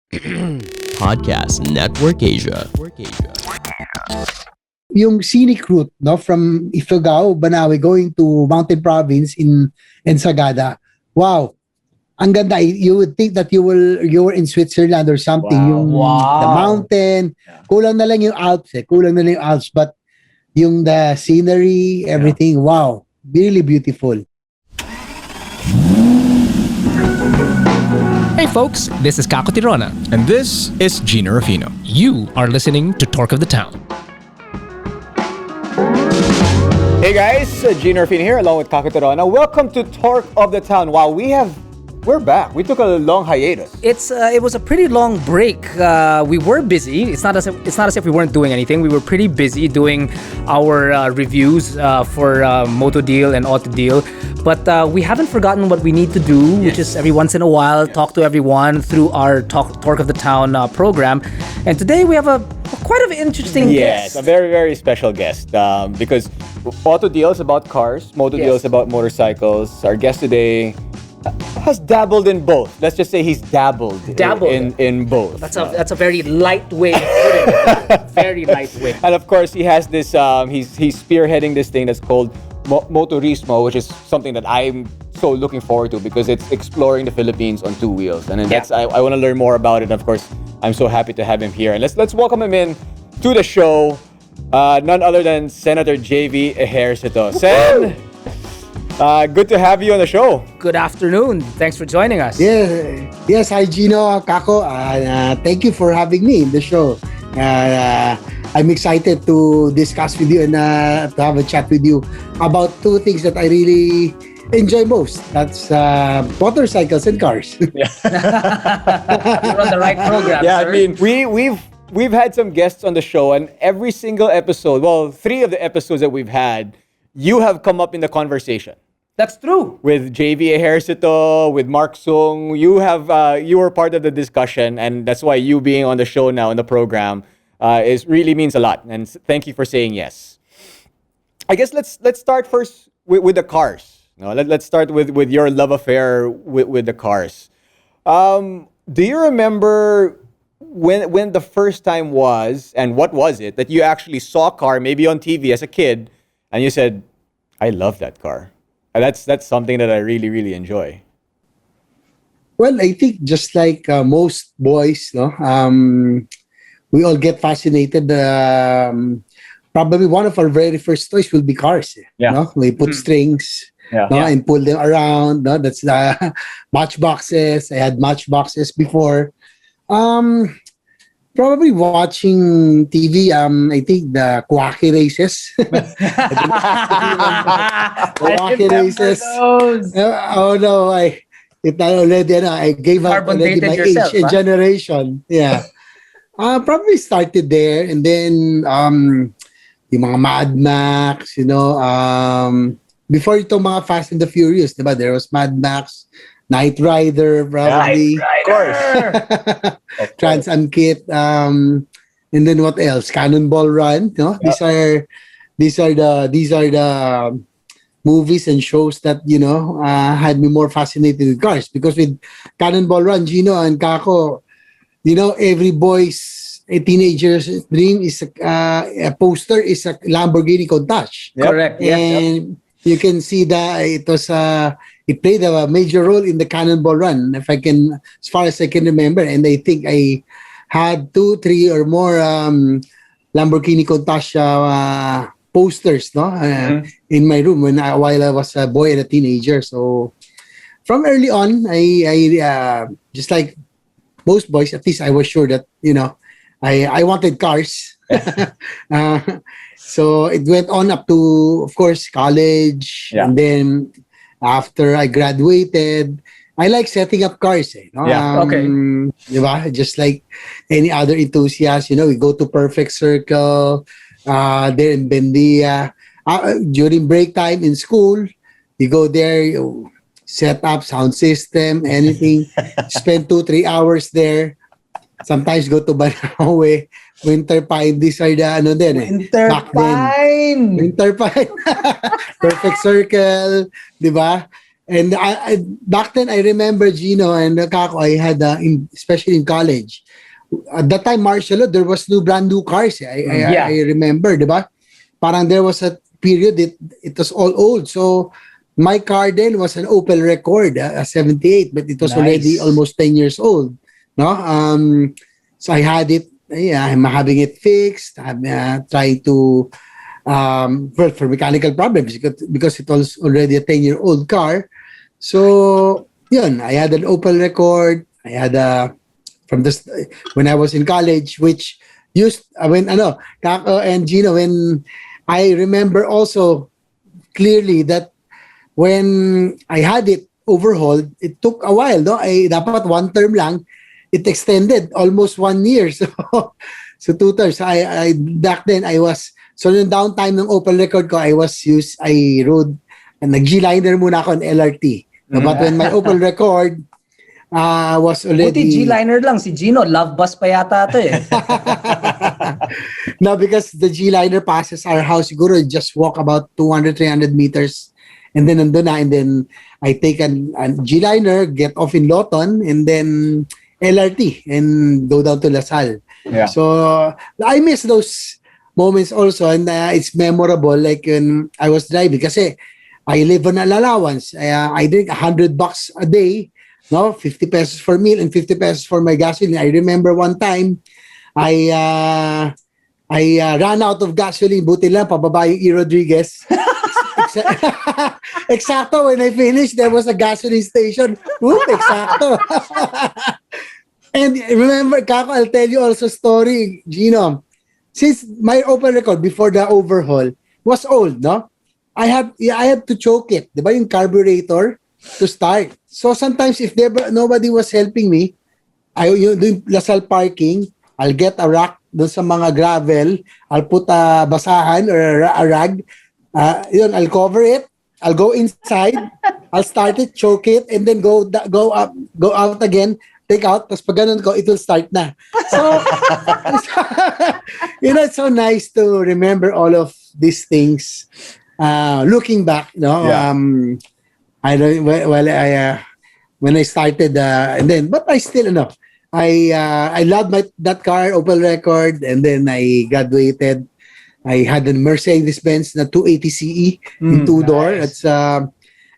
Podcast Network Asia. Yung scenic route, no, from Ifugao, Banawe, going to Mountain Province in Sagada. Wow, ang ganda. You would think that you were in Switzerland or something. Wow. Yung Wow. the mountain, kulang na lang yung Alps, but yung the scenery, everything, wow, really beautiful. Hey folks, this is Kako Tirona. And this is Gina Rafino. You are listening to Torque of the Town. Hey guys, Gina Rafino here along with Kako Tirona. Welcome to Torque of the Town. Wow, we're back. We took a long hiatus. It was a pretty long break. We were busy. It's not as if we weren't doing anything. We were pretty busy doing our reviews for MotoDeal and AutoDeal. But we haven't forgotten what we need to do, which is every once in a while talk to everyone through our Torque of the Town program. And today we have a quite an interesting Yes, guest. a very, very special guest. Because AutoDeal is about cars, MotoDeal is about motorcycles. Our guest today has dabbled in both. Let's just say he's dabbled. In both. That's a very lightweight. Very lightweight. And of course, he has this. He's spearheading this thing that's called Motorismo, which is something that I'm so looking forward to because it's exploring the Philippines on two wheels. And then I want to learn more about it. Of course, I'm so happy to have him here. And let's welcome him in to the show. None other than Senator JV Ejercito. Sen, good to have you on the show. Good afternoon. Thanks for joining us. Yes, hi Gino, Kako. Thank you for having me in the show. I'm excited to discuss with you and to have a chat with you about two things that I really enjoy most. That's motorcycles and cars. You're on the right program. Yeah, sir. I mean, we've had some guests on the show, and every single episode, well, 3 of the episodes that we've had, you have come up in the conversation. That's true. With JV Ejercito, with Mark Sung, you were part of the discussion, and that's why you being on the show now in the program really means a lot. And thank you for saying yes. I guess let's start first with the cars. No, let's start with your love affair with the cars. Do you remember when the first time was, and what was it that you actually saw a car maybe on TV as a kid, and you said, "I love that car." That's something that I really, really enjoy. Well, I think just like most boys, no, we all get fascinated. Probably one of our very first toys will be cars. No? We put strings and pull them around. No? That's the matchboxes. I had matchboxes before. Probably watching TV, I think the Kuwaki races. Kuwaki races. Oh no, I gave up already my age and generation. Yeah. Probably started there, and then yung mga Mad Max, before itong mga Fast and the Furious, diba? There was Mad Max, Knight Rider, probably. Of course. Trans Am Kit, and then what else? Cannonball Run. No? These are the movies and shows that had me more fascinated with cars, because with Cannonball Run, Gino and Kako, every boy's a teenager's dream is a poster is a Lamborghini Countach. Correct. And you can see that it played a major role in the Cannonball Run, as far as I can remember. And I think I had 2, 3 or more Lamborghini Countach posters, in my room while I was a boy and a teenager. So from early on, I just like most boys, at least I was sure that I wanted cars. So it went on up to, of course, college, and then after I graduated, I like setting up cars. Diba? Just like any other enthusiast, we go to Perfect Circle there in Bendia. During break time in school, you go there, you set up sound system, anything. Spend 2-3 hours there. Sometimes go to Banawe, Winter Pine. These are the Winter Pine. Winter Pine. Perfect Circle, di ba? And back then, I remember Gino and Kako, I had, especially in college, at that time, martial law, there was no brand new cars. I remember, di ba? Parang there was a period, it was all old. So, my car then was an Opel Record, a 78, but it was already almost 10 years old. No? So, I had it, I'm having it fixed. I'm trying to, for mechanical problems, because it was already a 10-year-old car. So, yun, I had an Opel Record. I had when I was in college, which used, Kako and Gino, when I remember also clearly that when I had it overhauled, it took a while, no? Dapat one term lang, it extended almost 1 year. So 2 terms. I back then I was, so yung downtime ng Opel Record ko, I rode, nag-G-liner muna ako on LRT. No, but when my Opel Record was already... Buti G-liner lang, si Gino, love bus pa yata ito eh. No, because the G-liner passes our house, siguro just walk about 200, 300 meters, and then nandun na, and then I take a G-liner, get off in Lawton, and then LRT, and go down to LaSalle. Yeah. So, I miss those moments also, and it's memorable, like when I was driving, kasi I live on an allowance. I drink $100 a day, no, 50 pesos for meal and 50 pesos for my gasoline. I remember one time, I ran out of gasoline. Buti lang, pababa yung E. Rodriguez. Exacto, when I finished, there was a gasoline station. Whoop, exacto. And remember, Kako, I'll tell you also a story, Gino. Since my Opel Record before the overhaul was old, no? I had to choke it, di ba, yung carburetor to start. So sometimes if nobody was helping me, doing LaSalle parking, I'll get a rack doon sa mga gravel, I'll put a basahan or a rag, I'll cover it, I'll go inside, I'll start it, choke it, and then go out again, take out, tapos pag ganun ko, it will start na. So, it's so nice to remember all of these things. Looking back, I don't. When I started, and then, but I still, I loved that car, Opel Record, and then I graduated. I had a Mercedes-Benz na 280 CE in two-door. Nice.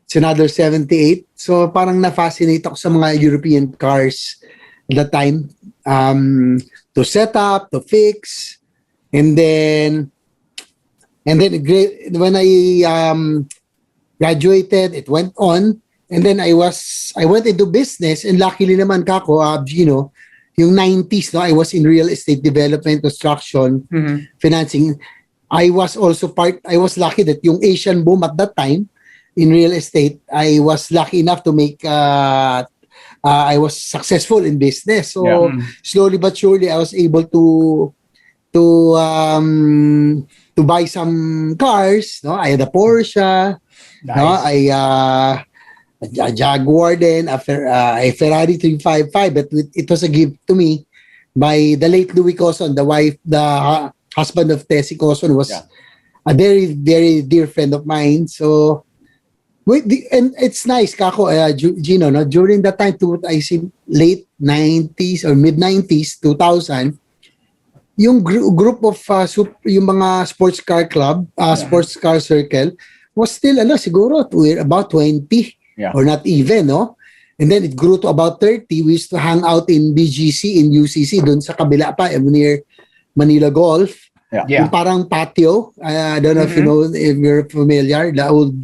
It's another 78. So parang na-fascinate ako sa mga European cars at that time, to set up, to fix, and then when I graduated, it went on, and then I went into business, and luckily naman, Kako, Gino, yung 90s, no, I was in real estate development, construction, financing. I was lucky that yung Asian boom at that time in real estate, I was lucky enough to make I was successful in business. So slowly but surely I was able to buy some cars, no? I had a Porsche, nice. No? A Jaguar then, after a Ferrari 355, but it was a gift to me by the late Louis Coson, the husband of Tessie Coson, was a very, very dear friend of mine. So, and it's nice, Kako, Gino, no? During that time, I see late 90s or mid 90s, 2000, yung group of yung mga sports car club, sports car circle was still siguro about 20 or not even, no? And then it grew to about 30. We used to hang out in BGC, in UCC, dun sa kabila pa, near Manila Golf. Yung parang patio. I don't know if you're familiar, the old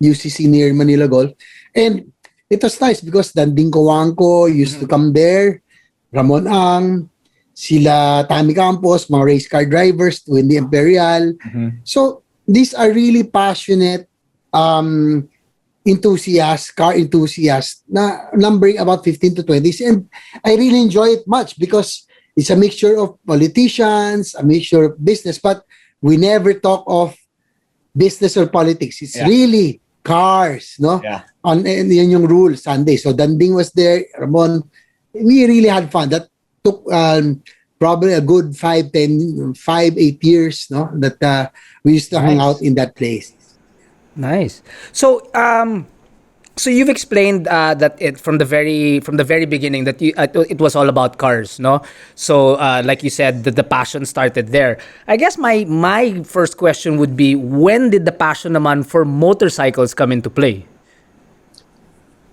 UCC near Manila Golf. And it was nice because Danding Coangco used to come there, Ramon Ang, sila Tammy Campos, mga race car drivers, Wendy Imperial. So these are really passionate car enthusiasts na numbering about 15 to 20s, and I really enjoy it much because it's a mixture of politicians, a mixture of business, but we never talk of business or politics. It's really cars, no? And yun yung rule, Sunday. So Danding was there, Ramon. We really had fun. That took probably a good 8 years, no? That we used to hang out in that place. Nice. So, So you've explained that it from the very beginning that it was all about cars, no? So like you said, the passion started there. I guess my first question would be, when did the passion naman for motorcycles come into play?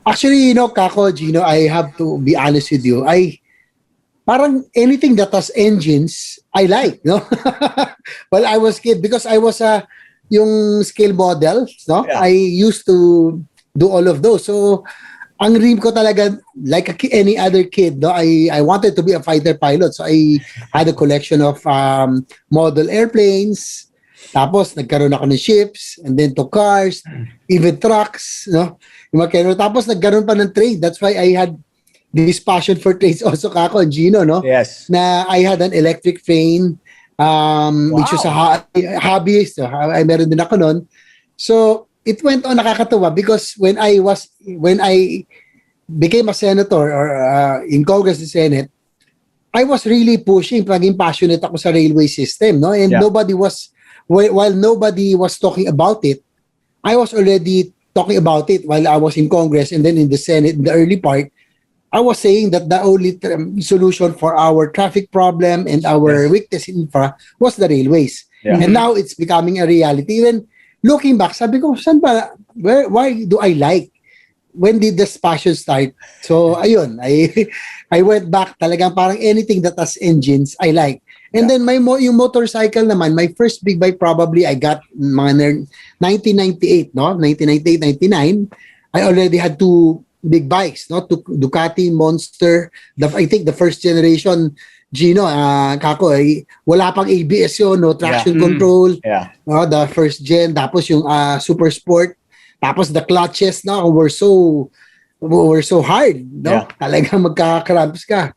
Actually, Kako, Gino, I have to be honest with you. Parang anything that has engines, I like, no? Well, I was kid because I was yung scale model, no? Yeah. I used to do all of those. So, ang dream ko talaga, like any other kid, no? I wanted to be a fighter pilot. So, I had a collection of model airplanes. Tapos, nagkaroon ako ng ships, and then to cars, even trucks, no? Tapos, nagkaroon pa ng trade. That's why I had this passion for trades also, Kako and Gino, no? Yes. Na I had an electric train, which was a hobby. So, I meron din ako nun. So, it went on nakakatuwa because when I became a senator or in Congress and Senate, I was really pushing, paging passionate ako sa railway system, no? And while nobody was talking about it, I was already talking about it while I was in Congress and then in the Senate, in the early part. I was saying that the only solution for our traffic problem and our weakness in infra was the railways. Yeah. And now it's becoming a reality. Even looking back, sabi ko, why do I like? When did this passion start? So, ayun, I went back talagang parang anything that has engines, I like. And then yung motorcycle naman, my first big bike probably I got mga 1998, no? 1998, 99. I already had two big bikes, no? Ducati Monster. I think the first generation, Gino, Kako, wala pang ABS yun, no? Traction control. Yeah. The first gen. Tapos yung Super Sport. Tapos the clutches, no? were so hard, no? Yeah. Talagang magkaka-cramps ka.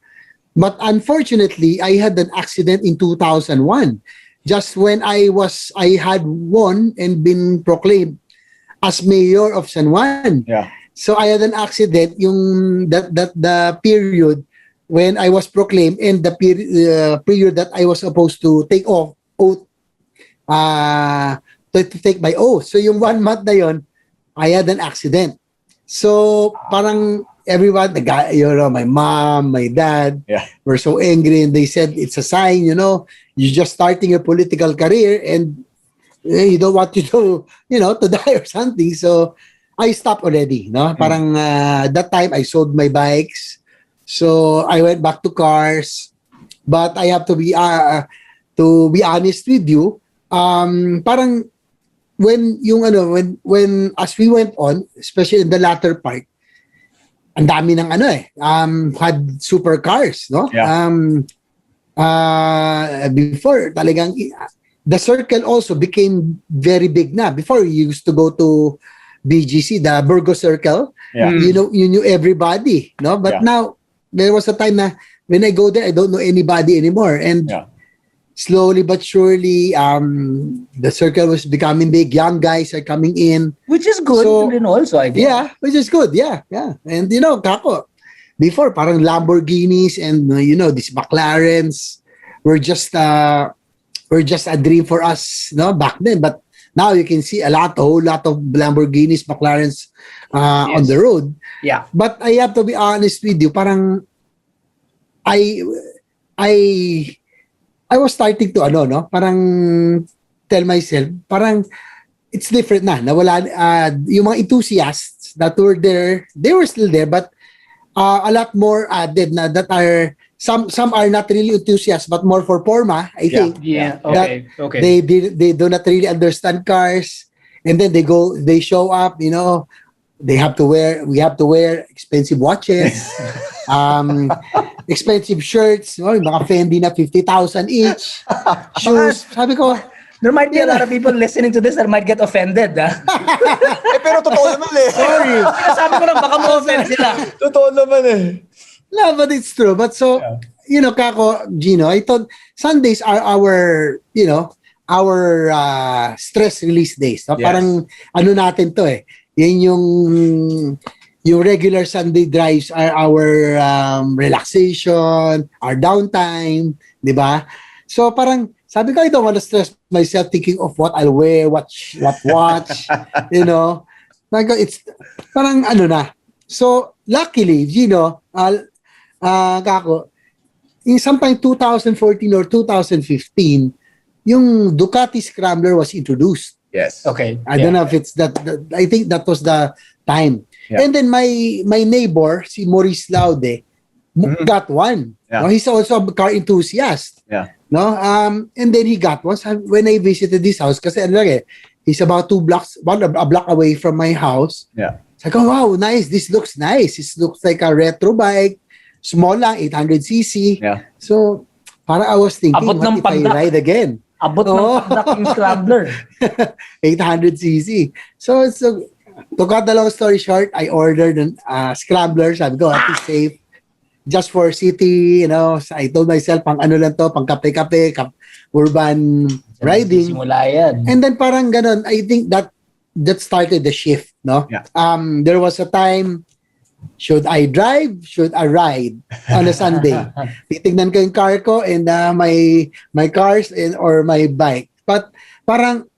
But unfortunately, I had an accident in 2001. Just when I had won and been proclaimed as mayor of San Juan. Yeah. So I had an accident that the period when I was proclaimed and the period that I was supposed to take oath to take my oath. So yung 1 month na yon, I had an accident. So parang everyone, the guy, my mom, my dad, were so angry and they said it's a sign, you're just starting a political career and you don't want to to die or something. So I stopped already, no? Parang that time I sold my bikes. So I went back to cars. But I have to be honest with you, parang when as we went on, especially in the latter part, ang dami ng had supercars, no? Yeah. Before talagang the circle also became very big na. Before you used to go to BGC, the Burgos Circle, you knew everybody, no? But now there was a time na when I go there, I don't know anybody anymore, and slowly but surely, the circle was becoming big. Young guys are coming in, which is good. So, also, I guess. Yeah, which is good. Yeah. And Kako, before parang Lamborghinis and these McLarens were just a dream for us, back then. But now you can see a whole lot of Lamborghinis, McLarens on the road. Yeah. But I have to be honest with you, parang I was starting to parang tell myself, parang it's different na. Nawala yung mga enthusiasts that were there, they were still there, but a lot more added na that are some are not really enthusiasts but more for forma, I think. Yeah. Okay. They do not really understand cars, and then they show up, we have to wear expensive watches, expensive shirts, mga Fendi na 50,000 each, shoes. Sabi ko, there might be a lot of people listening to this that might get offended. Pero totoo naman eh. Sorry. Sabi ko lang, baka ma-offend sila. Totoo naman eh. No, but it's true. But so, Kako, Gino, I thought Sundays are our stress release days. No? Yes. Parang natin to eh. Yan yung regular Sunday drives are our relaxation, our downtime, di ba? So parang, sabi ko, I don't want to stress myself thinking of what I'll wear, what watch, It's parang ano na. So, luckily, Kako, in sometime 2014 or 2015, yung Ducati Scrambler was introduced. Yes. Okay. I don't know if it's that. I think that was the time. Yeah. And then my neighbor, si Maurice Laude, got one. Yeah. No, he's also a car enthusiast. Yeah. No, and then he got one. So when I visited this house, kasi he's about 2 blocks, a block away from my house. Yeah. So I go, wow, nice. This looks nice. This looks like a retro bike. Small lang, 800cc. Yeah. So, para I was thinking, Abot what if I ride again? Abot ng pagdak yung Scrambler. 800cc. So, to cut the long story short, I ordered a Scrambler. Sabi ko, at least safe. Just for city, I told myself, pang ano lang to, pang kape-kape, urban riding. Simula yan. And then parang ganun, I think that started the shift, no? Yeah. There was a time, should I drive? Should I ride on a Sunday? Titignan ko yung car ko and my cars or my bike. But parang,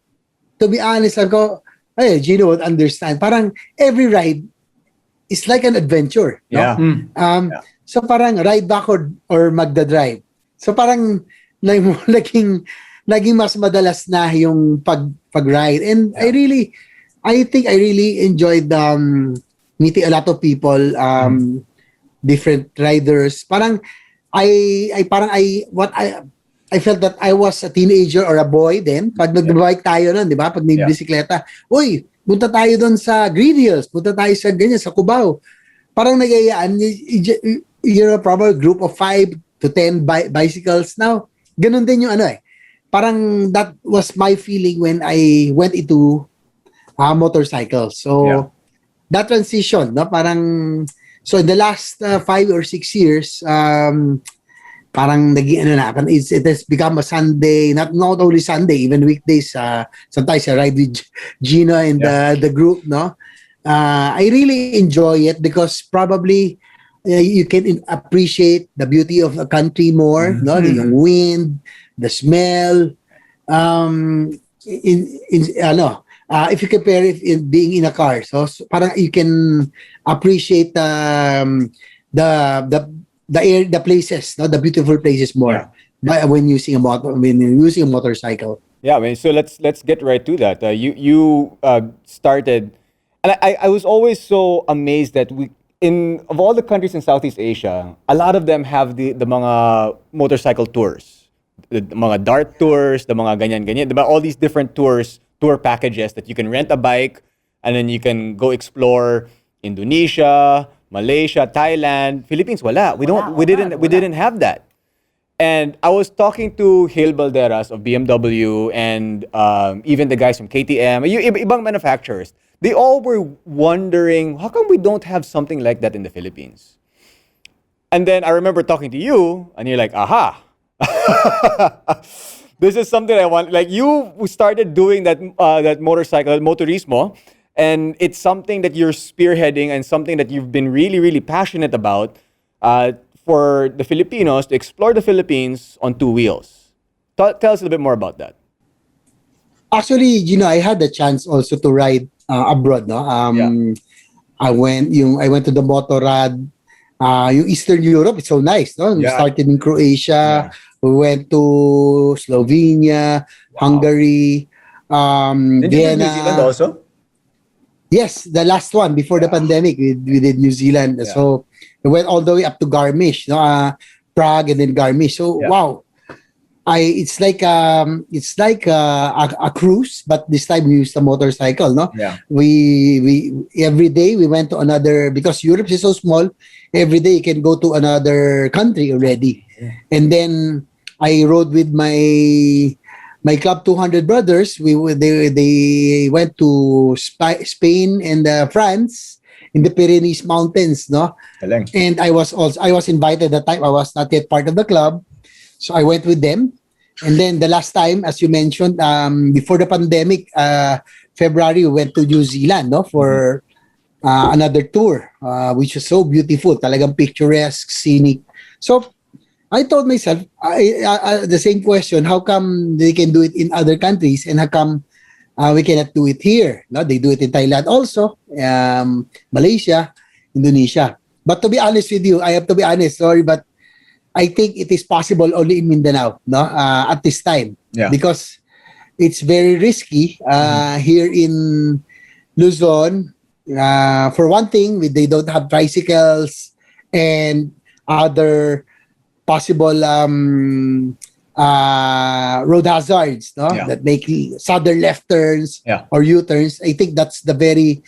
to be honest, ako, Gino would understand. Parang every ride is like an adventure. Yeah. No? So parang ride back or magdadrive. So parang naging mas madalas na yung pag-ride. And I think I really enjoyed meeting a lot of people, different riders. Parang I felt that I was a teenager or a boy then. Pag nag-bike tayo nun, di ba? Pag may bisikleta, uy, punta tayo doon sa Green Hills, punta tayo sa ganyan, sa Cubao. Parang nagayaan, probably a group of 5 to 10 bicycles. Now, ganun din yung parang that was my feeling when I went into motorcycles. So, that transition, no? Parang, so in the last 5 or 6 years, parang naging it has become a Sunday, not only Sunday, even weekdays. Sometimes I ride with Gino and the group, no? I really enjoy it because probably you can appreciate the beauty of the country more, no? Yung wind, the smell. If you compare it in being in a car, so parang you can appreciate the air, the places, no, the beautiful places more when using a motorcycle. Yeah, I mean, so let's get right to that. You started, and I was always so amazed that of all the countries in Southeast Asia, a lot of them have the mga motorcycle tours, the mga dart tours, the mga ganyan, diba? All these different tour packages that you can rent a bike and then you can go explore Indonesia, Malaysia, Thailand, Philippines. Wala. We didn't have that. And I was talking to Hale Balderas of BMW and even the guys from KTM, ibang manufacturers. They all were wondering, how come we don't have something like that in the Philippines? And then I remember talking to you, and you're like, aha. This is something I want. Like, you started doing that motorcycle, motorismo, and it's something that you're spearheading and something that you've been really, really passionate about for the Filipinos to explore the Philippines on 2 wheels. Tell us a little bit more about that. Actually, I had the chance also to ride abroad, no? I went to the Motorrad, yung Eastern Europe. It's so nice, no? We started in Croatia. We went to Slovenia, Hungary, Did you do New Zealand also? Yes, the last one before the pandemic, we did New Zealand. So we went all the way up to Garmisch, no? Prague, and then Garmisch. So wow, it's like a cruise, but this time we used a motorcycle, no? Yeah. We every day we went to another, because Europe is so small. Every day you can go to another country already, and then I rode with my Club 200 brothers. They went to Spain and France in the Pyrenees Mountains, no? And I was invited at that time. I was not yet part of the club, so I went with them. And then the last time, as you mentioned, before the pandemic, February, we went to New Zealand, no, for another tour, which was so beautiful, talagang picturesque, scenic. So I told myself the same question: how come they can do it in other countries, and how come We cannot do it here. No, they do it in Thailand also, Malaysia, Indonesia. But to be honest with you, I have to be honest. Sorry, but I think it is possible only in Mindanao. No, at this time, because it's very risky here in Luzon. For one thing, they don't have tricycles and other possible road hazards, no? That make sudden left turns or U-turns. I think that's the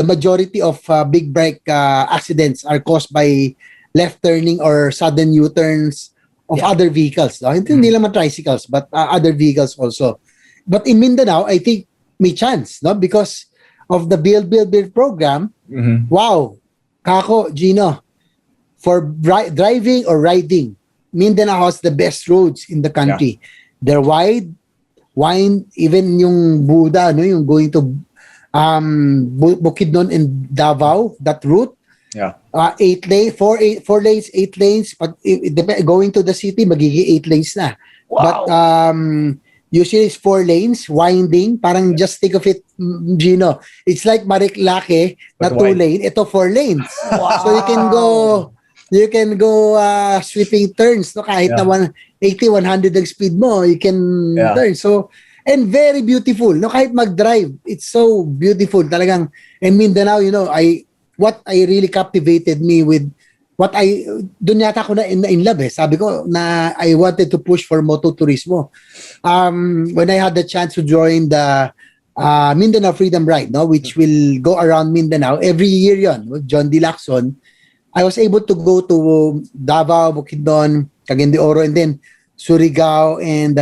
majority of big bike accidents are caused by left turning or sudden U-turns of other vehicles. No? Hindi lang tricycles, but other vehicles also. But in Mindanao, I think may chance, no? Because of the Build program. Wow, Kako, Gino, for driving or riding, Mindanao has the best roads in the country. They're wide, even yung Buda, no, yung going to Bukidnon and Davao, that route. 8 lanes, 4 lanes, 8 lanes. But going to the city, magiging 8 lanes na. Wow. But usually it's 4 lanes, winding. Parang just think of it, Gino. It's like Mariklake na 2 lane. Ito 4 lanes. Wow. So you can go sweeping turns, no, kahit na 180, 100 ang speed mo, you can turn. So, and very beautiful, no, kahit mag-drive, it's so beautiful talagang. And Mindanao, you know, what I really captivated me with dun yata ako na in love eh. Sabi ko na I wanted to push for mototurismo. When I had the chance to join the Mindanao Freedom Ride, no, which will go around Mindanao every year yon with John D. Lacson, I was able to go to Davao, Bukidnon, Cagayan de Oro, and then Surigao and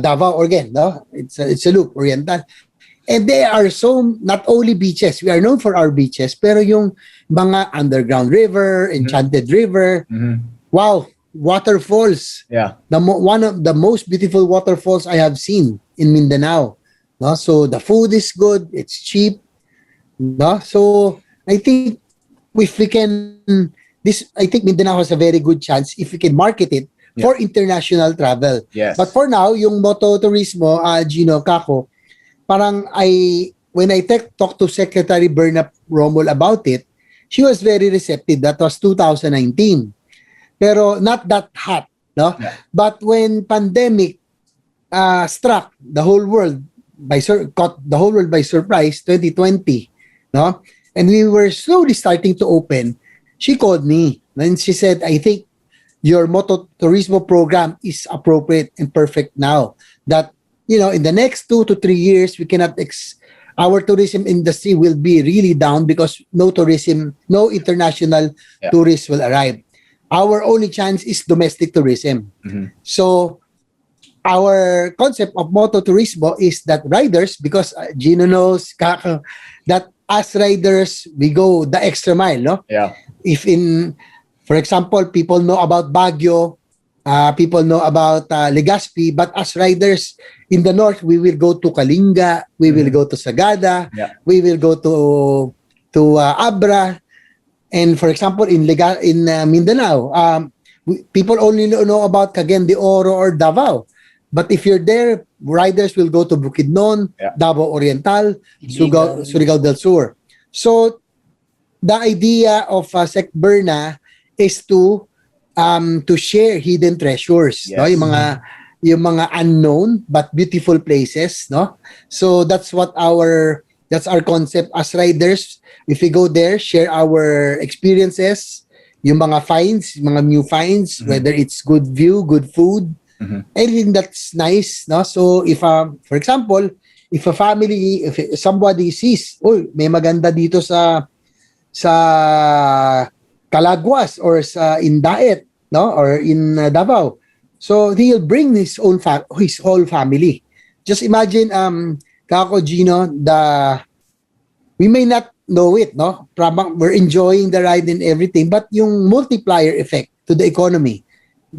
Davao again. No, it's a loop, Oriental, and they are so not only beaches. We are known for our beaches, pero yung mga underground river, enchanted river, wow, waterfalls. One of the most beautiful waterfalls I have seen in Mindanao. No, so the food is good, it's cheap. No, so I think if we can, I think Mindanao has a very good chance if we can market it for international travel. But for now, yung mototurismo, Gino, Kako, parang when I talked to Secretary Berna Romul about it, she was very receptive. That was 2019. Pero not that hot, no? But when pandemic struck the whole world caught the whole world by surprise, 2020, no? And we were slowly starting to open. She called me and she said, I think your mototurismo program is appropriate and perfect now. That, you know, in the next 2 to 3 years, we cannot our tourism industry will be really down because no international tourists will arrive. Our only chance is domestic tourism. So our concept of mototurismo is that riders, because Gino knows that as riders, we go the extra mile, no? If for example, people know about Baguio, people know about Legazpi, but as riders in the north, we will go to Kalinga, we will go to Sagada, we will go to Abra, and for example, in Mindanao, people only know about Cagayan de Oro or Davao. But if you're there, riders will go to Bukidnon, Davao Oriental, Surigao del Sur. So the idea of Sec Berna is to share hidden treasures, no? Yung mga unknown but beautiful places, no? So that's our concept as riders. If we go there, share our experiences, yung mga finds, mga new finds, whether it's good view, good food, anything that's nice, no? So if for example, if somebody sees, may maganda dito sa Calaguas or sa Indaet, no, or in Davao, so he'll bring his whole family. Just imagine, Kako, Gino, we may not know it, no? We're enjoying the ride and everything, but yung multiplier effect to the economy,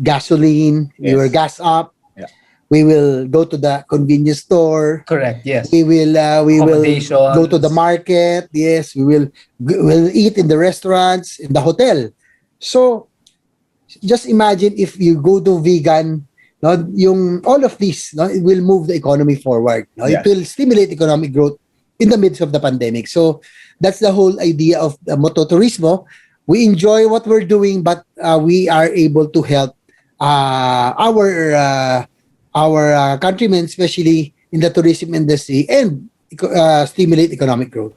gasoline, your gas up. We will go to the convenience store. Correct. Yes. We will go to the market. Yes. We'll eat in the restaurants, in the hotel. So just imagine if you go to vegan, no, all of this, no, it will move the economy forward. No? It will stimulate economic growth in the midst of the pandemic. So that's the whole idea of the mototurismo. We enjoy what we're doing, but we are able to help our countrymen, especially in the tourism industry, and stimulate economic growth.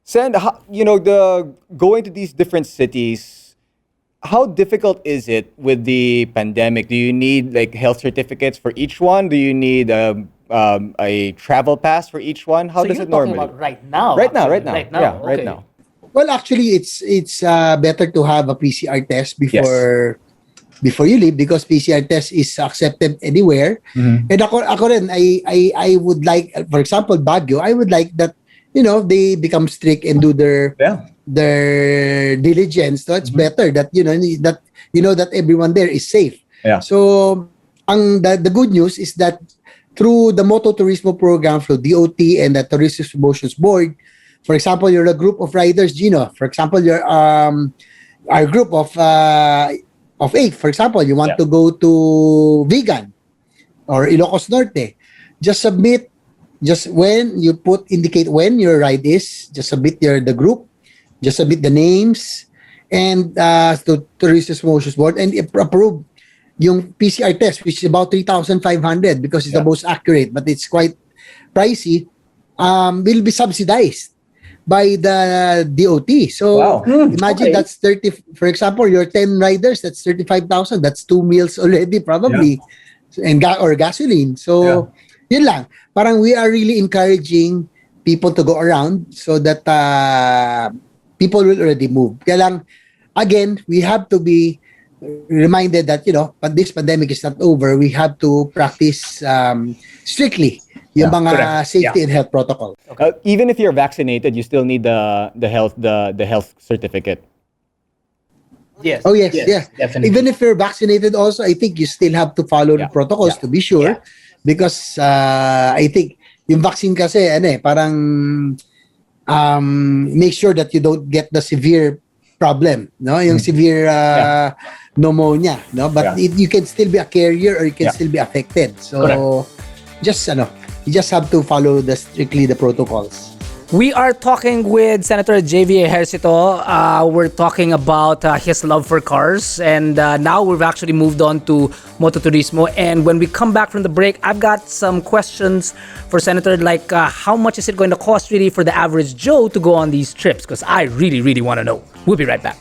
Sen, the going to these different cities, how difficult is it with the pandemic? Do you need like health certificates for each one? Do you need a travel pass for each one? How does it normally? About right now. Right now. Yeah, okay. right now. Well, actually, it's better to have a PCR test before you leave, because PCR test is accepted anywhere. And ako rin, I would like, for example, Baguio, I would like that, they become strict and do their diligence. So it's better that that everyone there is safe. Yeah. So the good news is that through the Mototurismo program, through DOT and the Tourism Promotions Board, for example, you're a group of riders, Gino. For example, you're our group of 8. For example, you want to go to Vigan or Ilocos Norte. Just submit. Just when you indicate when your ride is, just submit the group, just submit the names, and to Tourism Promotions Board, and approve yung PCR test, which is about 3,500 because it's the most accurate, but it's quite pricey. Will be subsidized by the DOT. So imagine that's 30. For example, your 10 riders, that's 35,000. That's 2 meals already, probably, and or gasoline. So yun lang. Parang we are really encouraging people to go around so that people will already move. Kaya lang, again, we have to be reminded that, but this pandemic is not over. We have to practice strictly yung mga safety and health protocol. Okay. Even if you're vaccinated, you still need the health certificate. Yes. Oh yes, definitely. Even if you're vaccinated, also, I think you still have to follow the protocols to be sure, because I think yung vaccine kasi, parang make sure that you don't get the severe problem, no, yung severe pneumonia, no, but you can still be a carrier or you can still be affected. So just you just have to follow strictly the protocols. We are talking with Senator JV Ejercito. We're talking about his love for cars, and now we've actually moved on to Mototurismo. And when we come back from the break, I've got some questions for Senator, like how much is it going to cost really for the average Joe to go on these trips? Because I really, really want to know. We'll be right back.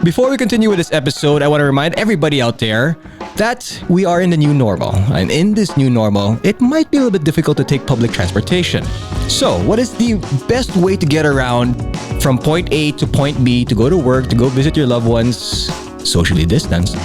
Before we continue with this episode, I want to remind everybody out there that we are in the new normal. And in this new normal, it might be a little bit difficult to take public transportation. So, what is the best way to get around from point A to point B, to go to work, to go visit your loved ones, socially distanced?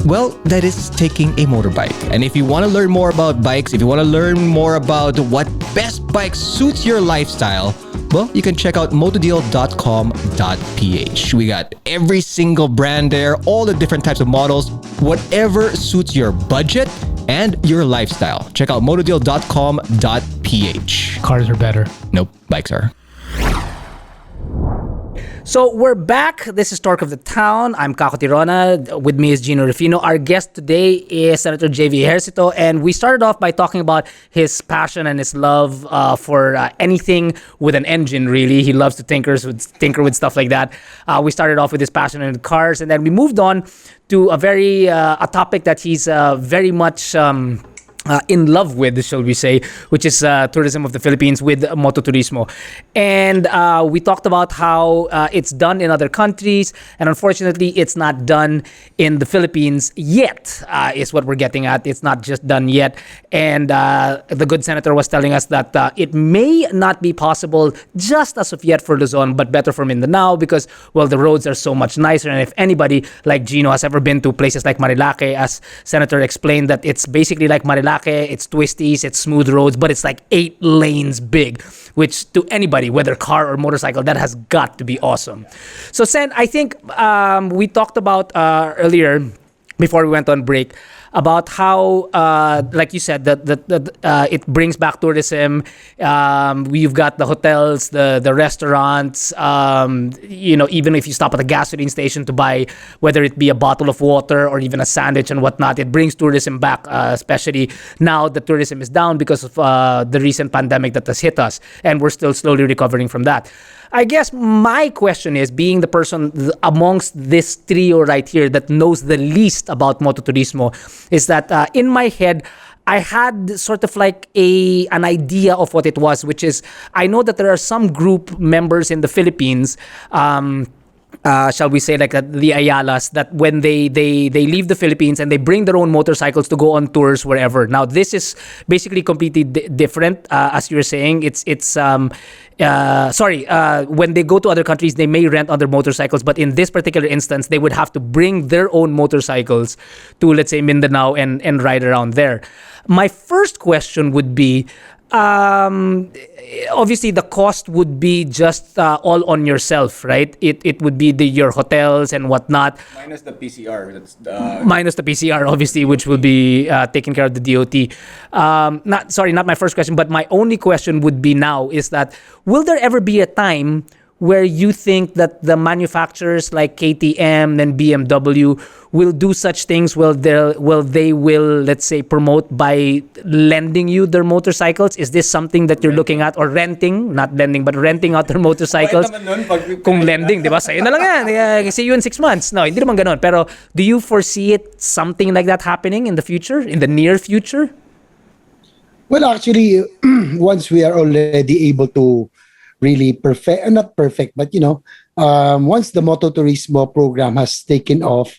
Well, that is taking a motorbike. And if you want to learn more about bikes, if you want to learn more about what best bike suits your lifestyle, well, you can check out MotoDeal.com.ph. We got every single brand there, all the different types of models, whatever suits your budget and your lifestyle. Check out MotoDeal.com.ph. Cars are better. Nope, bikes are. So we're back. This is Talk of the Town. I'm Kako Tirona. With me is Gino Rufino. Our guest today is Senator JV Ejercito, and we started off by talking about his passion and his love for anything with an engine, really. He loves to tinker with stuff like that. We started off with his passion in cars, and then we moved on to a topic that he's very much in love with, shall we say, which is tourism of the Philippines with Mototurismo. And we talked about how it's done in other countries, and unfortunately it's not done in the Philippines yet, is what we're getting at. It's not just done yet. And the good senator was telling us that it may not be possible just as of yet for Luzon, but better for Mindanao because, well, the roads are so much nicer. And if anybody like Gino has ever been to places like Marilake, as Senator explained, that it's basically like Marilake, it's twisties, it's smooth roads, but it's like 8 lanes big, which to anybody, whether car or motorcycle, that has got to be awesome. So, Sen, I think we talked about earlier, before we went on break, about how, like you said, that it brings back tourism. We've got the hotels, the restaurants. Even if you stop at a gasoline station to buy, whether it be a bottle of water or even a sandwich and whatnot, it brings tourism back. Especially now that tourism is down because of the recent pandemic that has hit us, and we're still slowly recovering from that. I guess my question is, being the person amongst this trio right here that knows the least about Mototurismo, is that in my head, I had sort of like an idea of what it was, which is, I know that there are some group members in the Philippines, shall we say, like the Ayalas, that when they leave the Philippines and they bring their own motorcycles to go on tours wherever. Now, this is basically completely different, as you're saying. When they go to other countries, they may rent other motorcycles, but in this particular instance, they would have to bring their own motorcycles to, let's say, Mindanao and ride around there. My first question would be, obviously the cost would be just all on yourself, right? It would be your hotels and whatnot. Minus the PCR. Minus the PCR, obviously, which will be taken care of the DOT. Not my first question, but my only question would be now is that, will there ever be a time where you think that the manufacturers like KTM and BMW will do such things where they will, let's say, promote by lending you their motorcycles? Is this something that you're looking at? Or renting, not lending, but renting out their motorcycles? Kung lending, di ba? Sa'yo na lang yan. See you in 6 months. No, hindi naman ganon. Pero do you foresee something like that happening in the future, in the near future? Well, actually, once we are already able to really not perfect, but once the Mototurismo program has taken off,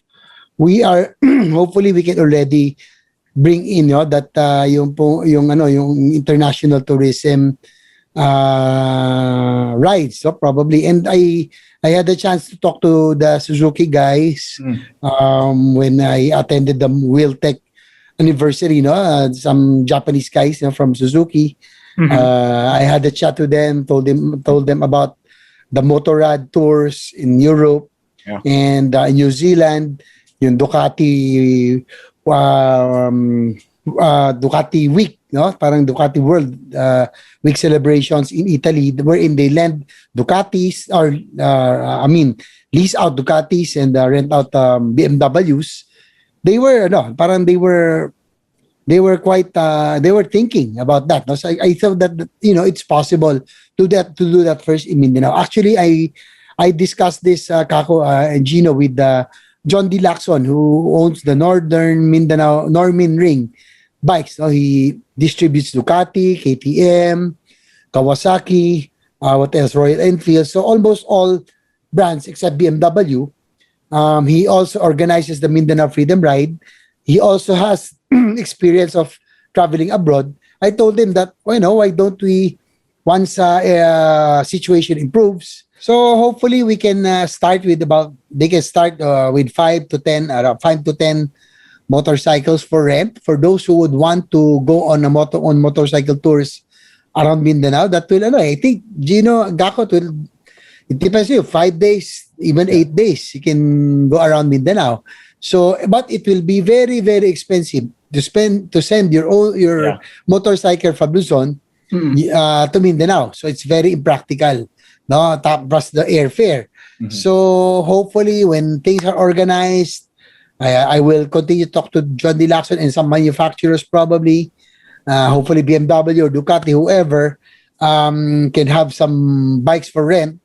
we are hopefully we can already bring in that yung international tourism rides, so probably. And I had the chance to talk to the Suzuki guys when I attended the Wheeltech anniversary, some Japanese guys from Suzuki. I had a chat with them, told them about the Motorrad tours in Europe and New Zealand, yung Ducati Week, parang Ducati World Week celebrations in Italy, wherein they lend Ducatis or lease out Ducatis and rent out BMWs. They were they were quite they were thinking about that. So I thought that it's possible to do that first in Mindanao. Actually, I discussed this Kako and Gino with John D. Lacson, who owns the Northern Mindanao Normin Ring bikes. So he distributes Ducati, KTM, Kawasaki, what else, Royal Enfield. So almost all brands except BMW. He also organizes the Mindanao Freedom Ride. He also has experience of traveling abroad. I told him that, why don't we, once situation improves, so hopefully we can start with they can start with 5 to 10 motorcycles for rent for those who would want to go on motorcycle tours around Mindanao. That will, I think, Gino, Gakot it depends you, 5 days, even 8 days, you can go around Mindanao. So, but it will be very, very expensive to send your motorcycle from Luzon to Mindanao. So it's very impractical. No, plus the airfare. So hopefully, when things are organized, I will continue to talk to John D. Lacson and some manufacturers probably. Hopefully BMW or Ducati, whoever, can have some bikes for rent.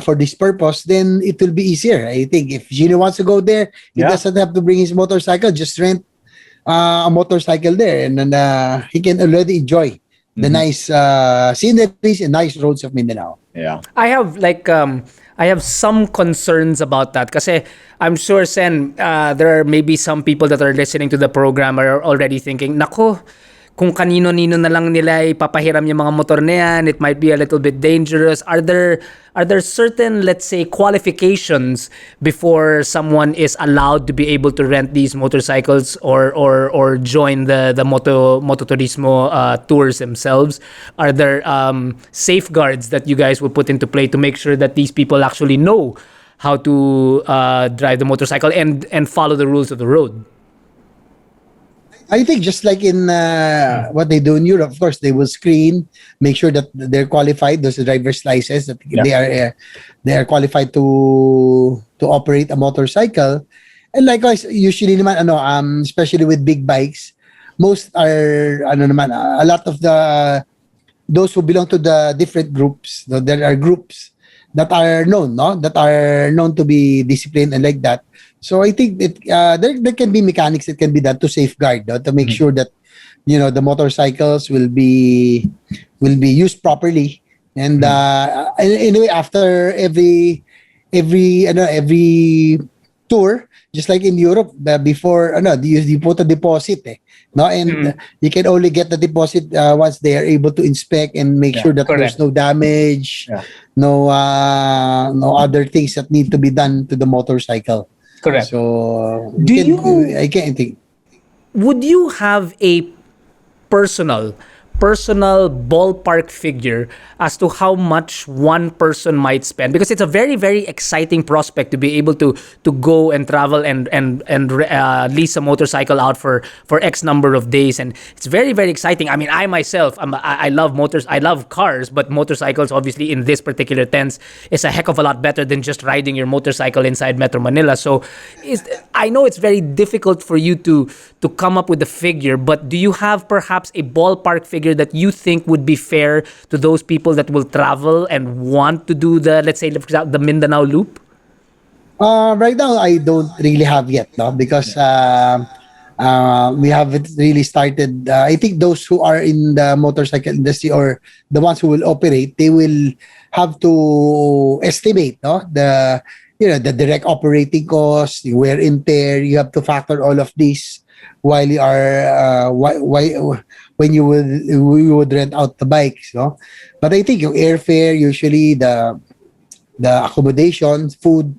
For this purpose, then it will be easier. I think if Gino wants to go there, he doesn't have to bring his motorcycle, just rent a motorcycle there, and then he can already enjoy the nice sceneries and nice roads of Mindanao. Yeah. I have some concerns about that kasi I'm sure, Sen, there are maybe some people that are listening to the program are already thinking, nako, kung kanino-nino na lang nila ipapahiram yung mga motor na yan, it might be a little bit dangerous. Are there certain, let's say, qualifications before someone is allowed to be able to rent these motorcycles or join the Mototurismo tours themselves? Are there safeguards that you guys will put into play to make sure that these people actually know how to drive the motorcycle and follow the rules of the road? I think just like in what they do in Europe, of course, they will screen, make sure that they're qualified. Those are driver's license that they are qualified to operate a motorcycle. And likewise, usually naman especially with big bikes, most are a lot of the those who belong to the different groups. There are groups that are known, no, that are known to be disciplined and like that. So I think that there can be mechanics that can be done to safeguard, no, to make sure that the motorcycles will be used properly. And anyway, after every tour, just like in Europe, before you put a deposit, no, and you can only get the deposit once they are able to inspect and make sure that there's no damage, no other things that need to be done to the motorcycle. Correct. So I can't think. Would you have a personal ballpark figure as to how much one person might spend? Because it's a very, very exciting prospect to be able to go and travel and lease a motorcycle out for X number of days, and it's very, very exciting. I mean, I myself, I love I love cars, but motorcycles obviously in this particular tense is a heck of a lot better than just riding your motorcycle inside Metro Manila. So I know it's very difficult for you to come up with a figure, but do you have perhaps a ballpark figure that you think would be fair to those people that will travel and want to do the, let's say, for example, the Mindanao Loop? Right now, I don't really have yet, no, because we haven't really started. I think those who are in the motorcycle industry or the ones who will operate, they will have to estimate, no, the direct operating costs, the wear and tear. You have to factor all of these while you are when you would rent out the bikes, no? But I think yung airfare, usually the accommodation, food,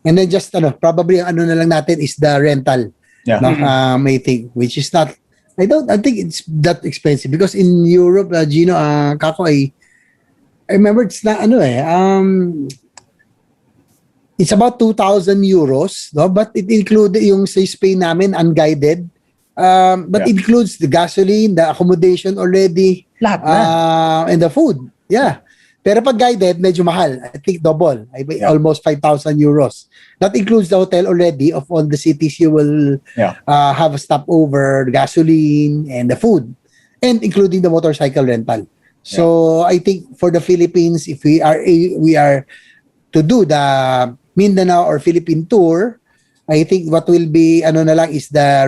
and then just probably na lang natin is the rental. Yeah. No? I think, which is not, I think it's that expensive because in Europe, Gino, Kako, I remember it's not it's about 2,000 euros, no? But it included yung sa Spain namin unguided. But includes the gasoline, the accommodation already, lahat na. And the food. Yeah. Pero pag guided, medyo mahal. I think double. Almost 5,000 euros. That includes the hotel already of all the cities you will have a stopover, the gasoline, and the food. And including the motorcycle rental. So I think for the Philippines, if we are to do the Mindanao or Philippine tour, I think what will be na lang is the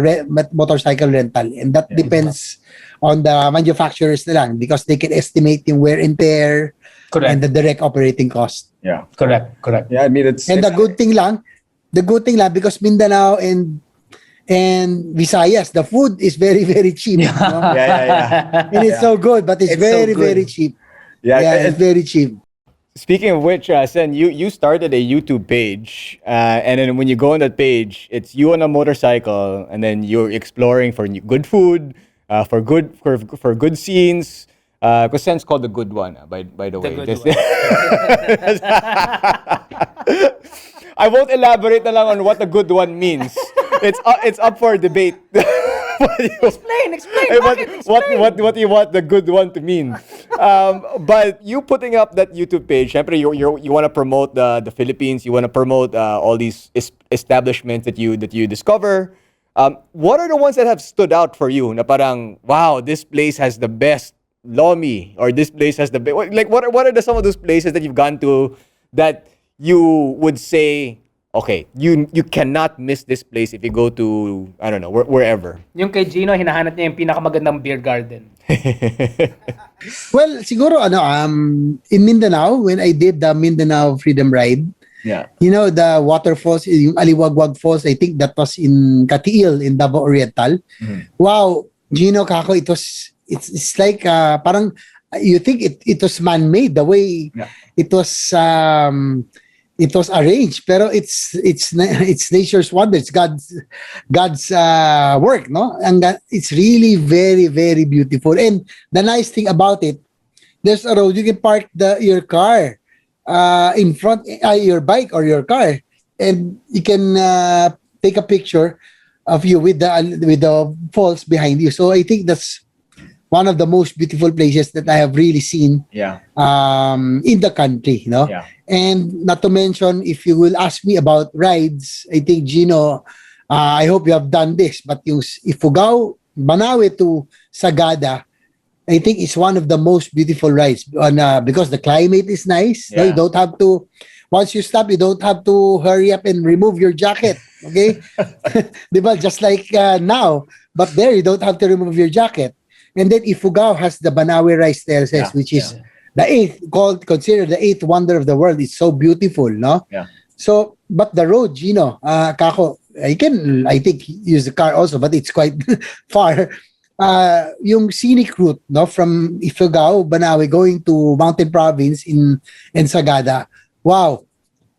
motorcycle rental, and that depends on the manufacturers na lang because they can estimate yung wear and tear and the direct operating cost. Yeah, correct. Yeah, I mean the good thing lang because Mindanao and Visayas, the food is very, very cheap. Yeah. No? And it's so good, but it's very, very cheap. It's very cheap. Speaking of which, Sen, you started a YouTube page, and then when you go on that page, it's you on a motorcycle, and then you're exploring for good food, for good scenes. Because Sen's called the good one, by the way. I won't elaborate na lang on what the good one means. It's up for debate. Explain. What do you want the good one to mean? But you putting up that YouTube page, syempre you want to promote the Philippines, you want to promote all these establishments that you discover. What are the ones that have stood out for you? Na parang, wow, this place has the best lomi, or this place has the best. Like what are some of those places that you've gone to that you would say, okay, you cannot miss this place if you go to, I don't know, wherever. Yung kay Gino, hinahanap niya yung pinakamagandang beer garden. Well, siguro in Mindanao, when I did the Mindanao Freedom Ride, the waterfalls, yung Aliwagwag Falls, I think that was in Katiil in Davao Oriental. Wow, Gino, Kako, it's like parang you think it was man-made the way it was arranged, pero it's nature's wonder. It's God's work, no? And it's really very, very beautiful. And the nice thing about it, there's a road you can park your car in front, your bike or your car, and you can take a picture of you with the falls behind you. So I think that's one of the most beautiful places that I have really seen in the country, you know. And not to mention, if you will ask me about rides, I think Gino, I hope you have done this, but yung Ifugao, Banawe to Sagada, I think it's one of the most beautiful rides because the climate is nice. No, you don't have to, once you stop, you don't have to hurry up and remove your jacket. Okay? Diba? Just like now. But there, you don't have to remove your jacket. And then Ifugao has the Banawe Rice Terraces, which is considered the eighth wonder of the world. It's so beautiful, no? Yeah. So, but the road, Kako, I think, use the car also, but it's quite far. Yung scenic route, no, from Ifugao, Banawe, going to Mountain Province in Sagada. Wow.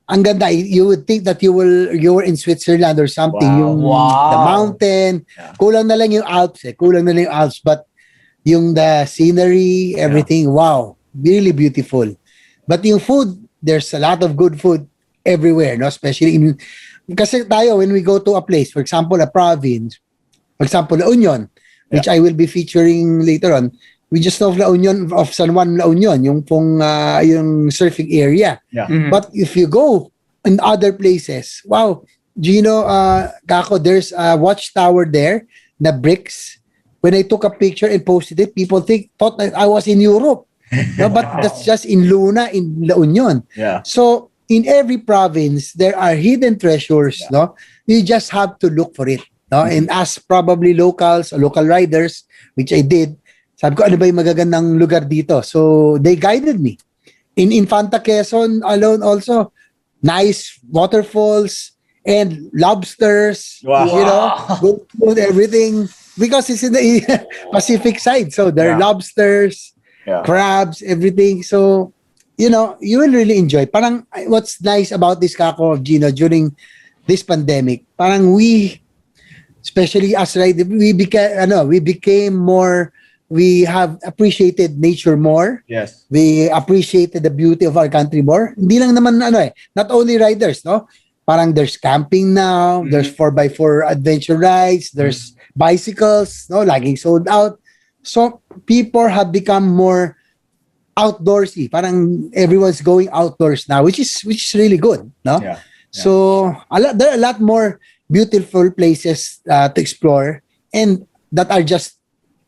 Ang ganda. You would think that you were in Switzerland or something. The mountain. Kulang na lang yung Alps. But yung the scenery, everything, wow. Really beautiful. But yung food, there's a lot of good food everywhere, no? Especially kasi tayo, when we go to a place, for example, a province, for example, La Union, which I will be featuring later on. We just know of La Union, of San Juan, La Union, yung surfing area. But if you go in other places, wow, Gino, Kako, there's a watchtower there, the bricks. When I took a picture and posted it, people thought that I was in Europe. No, but that's just in Luna, in La Union. So in every province, there are hidden treasures. No, you just have to look for it. No, and ask probably locals or local riders, which I did. Sabi ko, ano ba yung magagandang lugar dito? So they guided me. In Infanta Quezon alone also, nice waterfalls and lobsters. Good food, everything. Because it's in the Pacific side. So there are lobsters, crabs, everything. So, you will really enjoy. Parang what's nice about this, Kako, Gino, during this pandemic, parang especially us, right? We became more. We have appreciated nature more. Yes. We appreciated the beauty of our country more. Hindi lang naman not only riders, no? Parang there's camping now. There's 4x4 adventure rides. There's bicycles, no? Laging sold out. So people have become more outdoorsy. Parang everyone's going outdoors now, which is really good, no? Yeah. So there are a lot more beautiful places to explore and that are just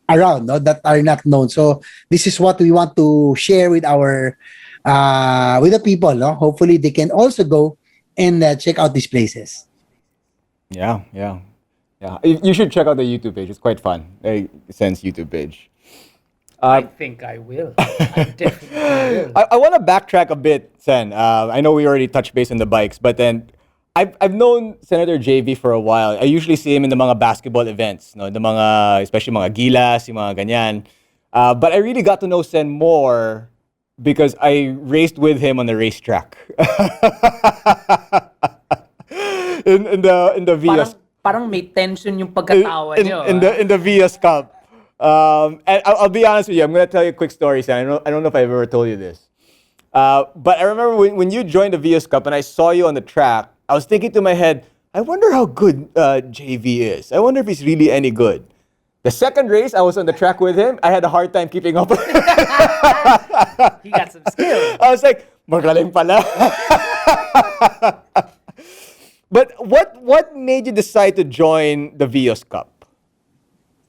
around, no, that are not known. So this is what we want to share with our with the people, no. Hopefully they can also go and check out these places. Yeah. You should check out the YouTube page. It's quite fun. Sense YouTube page. I think I will. I definitely will. I want to backtrack a bit, Sen. I know we already touched base on the bikes, but then I've known Senator JV for a while. I usually see him in the mga basketball events, no, the mga, especially mga gilas, yung mga ganyan. But I really got to know Sen more because I raced with him on the racetrack. in the Vias. Parang may tension yung pagkatawa niyo. In the Vias Cup. And I'll be honest with you. I'm gonna tell you a quick story, Sen. I don't know if I've ever told you this. But I remember when you joined the Vias Cup and I saw you on the track, I was thinking to my head, I wonder how good JV is. I wonder if he's really any good. The second race, I was on the track with him. I had a hard time keeping up. He got some skill. I was like, magaling pala. But what made you decide to join the Vios Cup?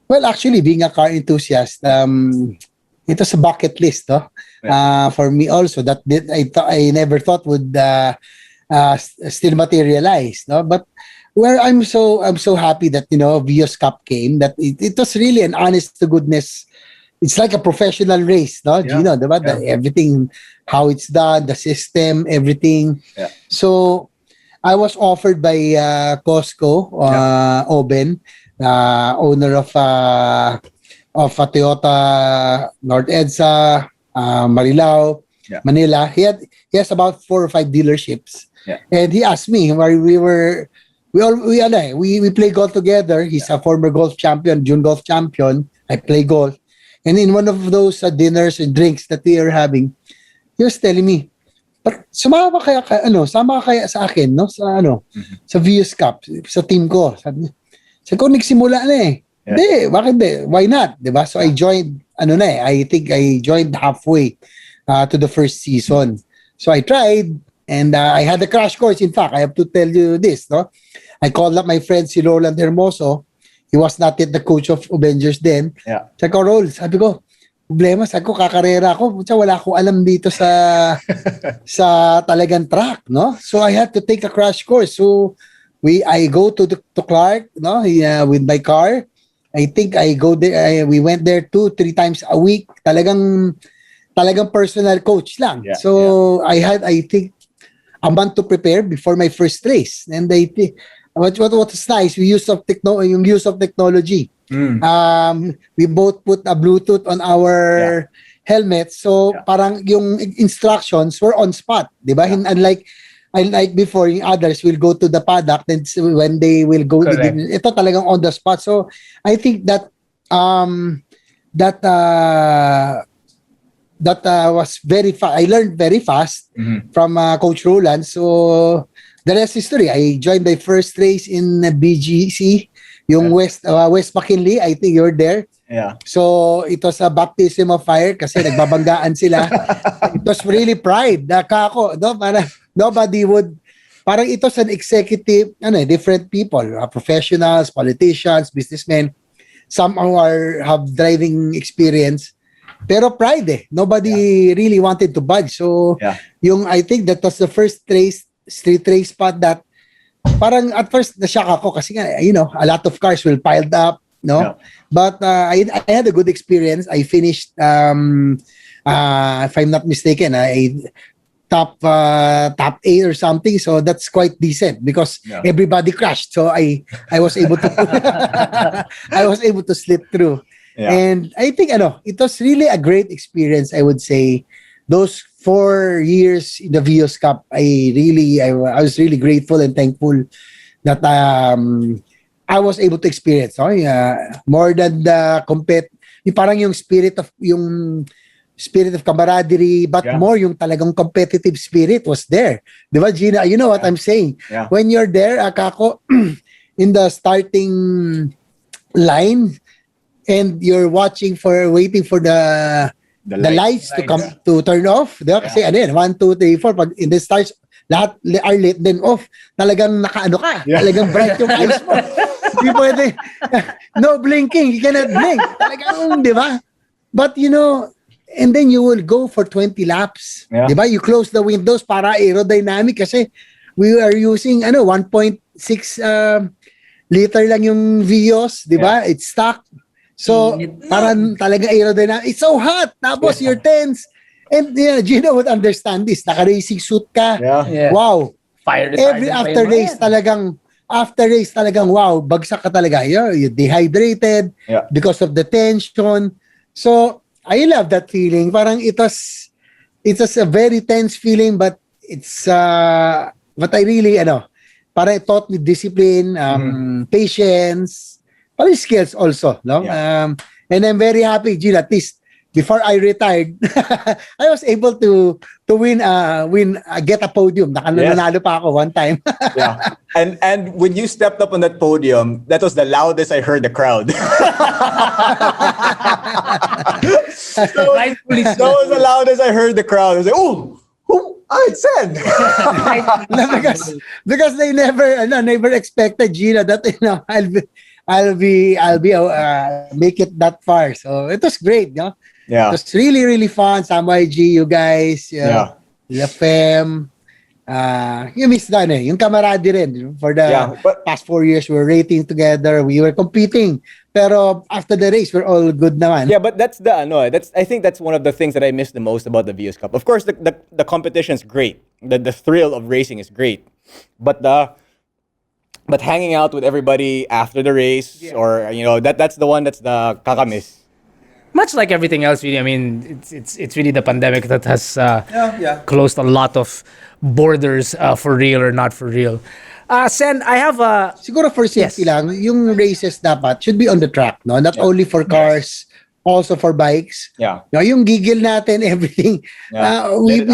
Well, actually, being a car enthusiast, it was a bucket list, no? For me also. That I never thought would still materialize, no? But I'm so happy that Vios Cup came. That it was really an honest to goodness. It's like a professional race, no? Yeah. Diba? Everything, how it's done, the system, everything. Yeah. So I was offered by Costco, Oben, owner of a Toyota North EDSA, Marilao, Manila. He has about 4 or 5 dealerships. Yeah. And he asked me where we play golf together. He's a former golf champion, June golf champion. I play golf. And in one of those dinners and drinks that we are having, he was telling me, but sama ka kaya sa akin, no? Sa Vios Cup, sa team ko. Sabi Sabi ko, nagsimula na eh. Hindi, bakit di? Why not? Diba? So I joined, I think I joined halfway to the first season. So I tried, and I had a crash course. In fact, I have to tell you this, no? I called up my friend si Roland Hermoso. He was not yet the coach of Avengers then. Yeah. Sabi ko, Roll, sabi ko, problema, sabi ko, kakarera ako. Wala akong alam dito sa talagang track, no? So I had to take a crash course. So I go to Clark, no? With my car. I think I go there. We went there 2-3 times a week. Talagang personal coach lang. Yeah, so I think a month to prepare before my first race. And I think what was nice, we use of technology. We both put a Bluetooth on our helmets. So parang yung instructions were on spot, di ba? Unlike before, yung others will go to the paddock, then when they will go, ito talagang on the spot. So I think that was very fast. I learned very fast from Coach Roland. So the rest is history. I joined my first race in BGC, yung West McKinley. I think you're there. Yeah. So it was a baptism of fire kasi nagbabanggaan sila. It was really pride. Kako, no? Parang nobody would. Parang it was an executive, different people, professionals, politicians, businessmen. Some have driving experience. Pero pride eh. Nobody really wanted to budge. So I think that was the first street race spot that parang at first na-shock ako kasi nga, a lot of cars will piled up, no? Yeah. But I had a good experience. I finished, if I'm not mistaken, top 8 or something. So that's quite decent because everybody crashed. So I was able to I was able to slip through. Yeah. And I think it was really a great experience. I would say those 4 years in the Vios Cup, I was really grateful and thankful that I was able to experience more than the parang yung spirit of camaraderie, but more yung talagang competitive spirit was there. Diba, Gina? You know what I'm saying? Yeah. When you're there, Kako, in the starting line, and you're waiting for the lights to come to turn off. Diba? Kasi 1, 2, 3, 4 pag in the starts lahat are lit then off. Talagang nakaano ka. Talagang bright yung eyes mo. Hindi pwede. No blinking. You cannot blink. Talagang, di ba? But and then you will go for 20 laps. Yeah. Di ba? You close the windows para aerodynamic kasi we are using 1.6 liter lang yung Vios, di ba? It's stock. So, parang talaga aerodynamic. It's so hot. Tapos you're tense. And Gino would understand this. Naka-racing suit ka. Yeah. Wow. Fire after race talagang wow, bagsak ka talaga. You're dehydrated because of the tension. So, I love that feeling. Parang it was a very tense feeling, but it's what I really parang it taught me discipline, patience, parang skills also, no? Yeah. And I'm very happy, Gino, at least before I retired, I was able to get a podium. Nanalo pa ako one time. Yeah. And when you stepped up on that podium, that was the loudest I heard the crowd. So that was the loudest I heard the crowd. I was like, oh, it's said. because they never expected, Gina, that I'll be make it that far. So it was great, no? Yeah. It was really, really fun. Samway G, you guys, La Femme. You missed that yung camaraderie rin. For the past 4 years, we were rating together. We were competing. Pero after the race, we're all good naman. Yeah, but I think that's one of the things that I miss the most about the Vios Cup. Of course, the competition is great. The thrill of racing is great. But hanging out with everybody after the race, or that's the one that's the kakamiss. Much like everything else, really. I mean, it's really the pandemic that has closed a lot of borders for real or not for real. Sen, I have a... Siguro for safety lang, yung races dapat should be on the track, no? Not only for cars, also for bikes. Yeah. Yung gigil natin, everything. We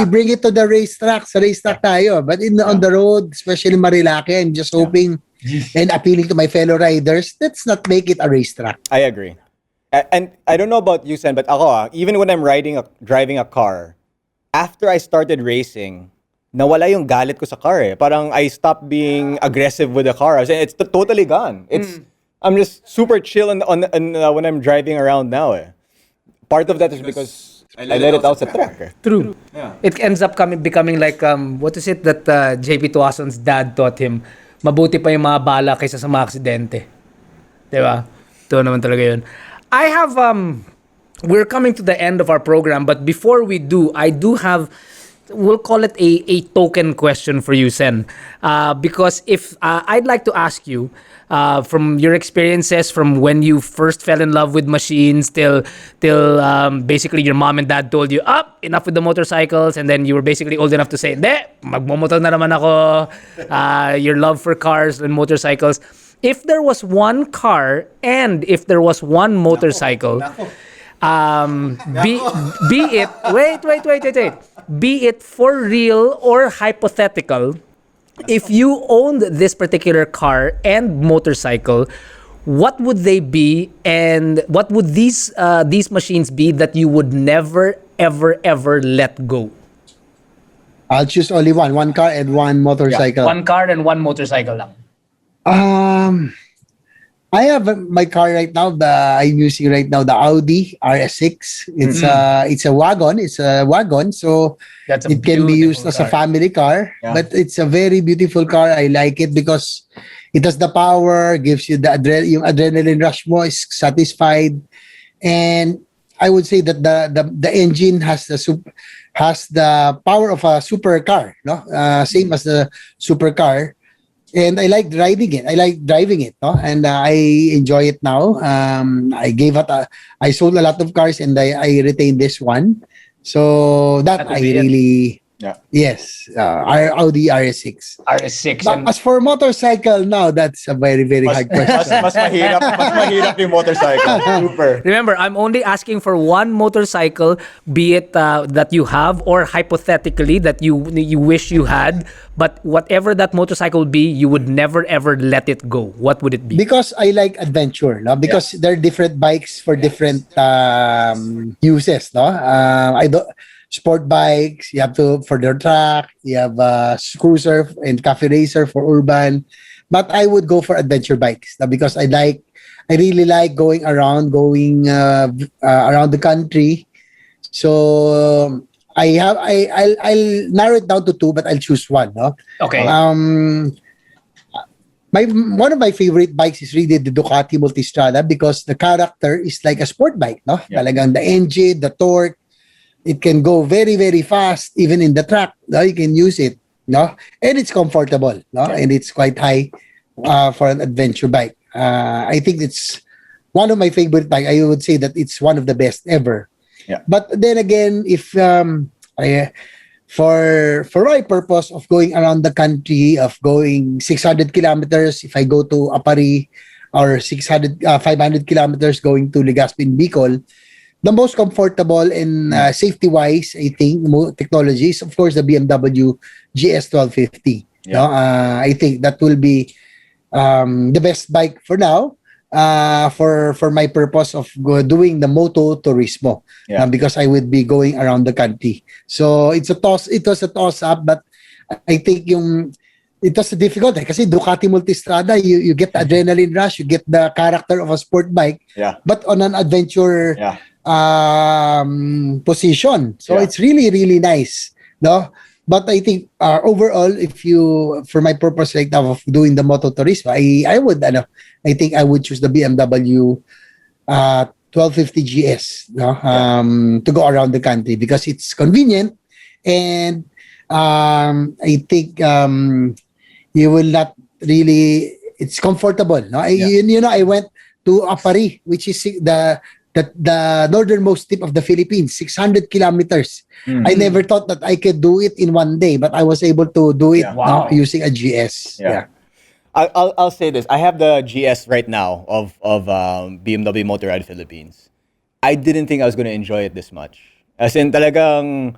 bring it to the racetrack. Sa racetrack tayo. But on the road, especially Marilake, I'm just hoping and appealing to my fellow riders, let's not make it a racetrack. I agree. And I don't know about you, Sen, but ako, even when I'm driving a car, after I started racing, nawala yung galit ko sa car eh. Parang I stopped being aggressive with the car. It's totally gone. I'm just super chill when I'm driving around now eh. Part of that is because I let it out sa track eh. True. Yeah. It ends up becoming like what is it that JP Tuason's dad taught him? Mabuti pa yung mga bala kaysa sa mga aksidente. Diba? Ito naman talaga yun. I have we're coming to the end of our program, but before we do, I do have, we'll call it a token question for you, Sen. Because if I'd like to ask you, from your experiences, from when you first fell in love with machines till basically your mom and dad told you, enough with the motorcycles, and then you were basically old enough to say, magmomotor na naman ako, your love for cars and motorcycles. If there was one car and if there was one motorcycle, be it wait. Be it for real or hypothetical, if you owned this particular car and motorcycle, what would they be, and what would these machines be that you would never ever let go? I'll choose only one car and one motorcycle. One car and one motorcycle lang. I have my car right now. I'm using right now the Audi RS6. It's a wagon. It's a wagon, so it can be used as a family car. Yeah. But it's a very beautiful car. I like it because it has the power, gives you the adrenaline rush mo, is satisfied, and I would say that the engine has the power of a supercar. No, same as the supercar. And I like riding it. I like driving it, no? And I enjoy it now. I sold a lot of cars and I retained this one. So that I really, yes, our Audi RS6. RS6. But as for motorcycle now, that's a very, very hard question. Mas mahirap yung motorcycle. Super. Remember, I'm only asking for one motorcycle, be it that you have or hypothetically that you wish you had. But whatever that motorcycle be, you would never ever let it go. What would it be? Because I like adventure, no? Because there are different bikes for different uses, no? Sport bikes, you have for the track, you have cruiser and cafe racer for urban. But I would go for adventure bikes, no? Because I really like going around the country. So I'll narrow it down to two, but I'll choose one. No? Okay. One of my favorite bikes is really the Ducati Multistrada because the character is like a sport bike. No, talagang the engine, the torque, it can go very very fast even in the track. No, you can use it. No, and it's comfortable. No, and it's quite high for an adventure bike. I think it's one of my favorite bike. I would say that it's one of the best ever. Yeah. But then again, if for my purpose of going around the country, of going 600 kilometers, if I go to Apari, or 500 kilometers going to Legazpi in Bicol, the most comfortable and safety-wise, I think, technology is, of course, the BMW GS 1250. Yeah. No? I think that will be the best bike for now. For my purpose of doing the moto turismo, because I would be going around the country. So it was a toss up, but I think it was difficult kasi Ducati Multistrada, you get the adrenaline rush, you get the character of a sport bike, but on an adventure position. So it's really really nice, no? But I think overall, for my purpose right now of doing the moto turismo, I think I would choose the BMW 1250 GS, no? To go around the country because it's convenient, and I think you will not really. It's comfortable, no? I went to Apari, which is the northernmost tip of the Philippines, 600 kilometers. Mm-hmm. I never thought that I could do it in one day, but I was able to do it using a GS. Yeah. I'll say this. I have the GS right now of BMW Motorrad Philippines. I didn't think I was going to enjoy it this much. As in, talagang,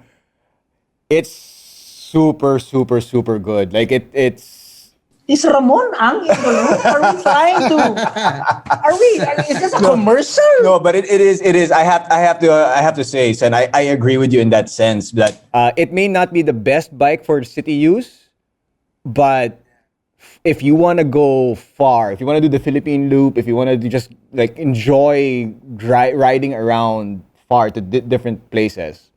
it's super, super, super good. Like, it's Is Ramon Ang in the room? Are we trying to? Is this a commercial? No, but it is. I have to say, Sen, I agree with you in that sense that it may not be the best bike for city use, but if you want to go far, if you want to do the Philippine Loop, if you want to just like enjoy riding around far to different places,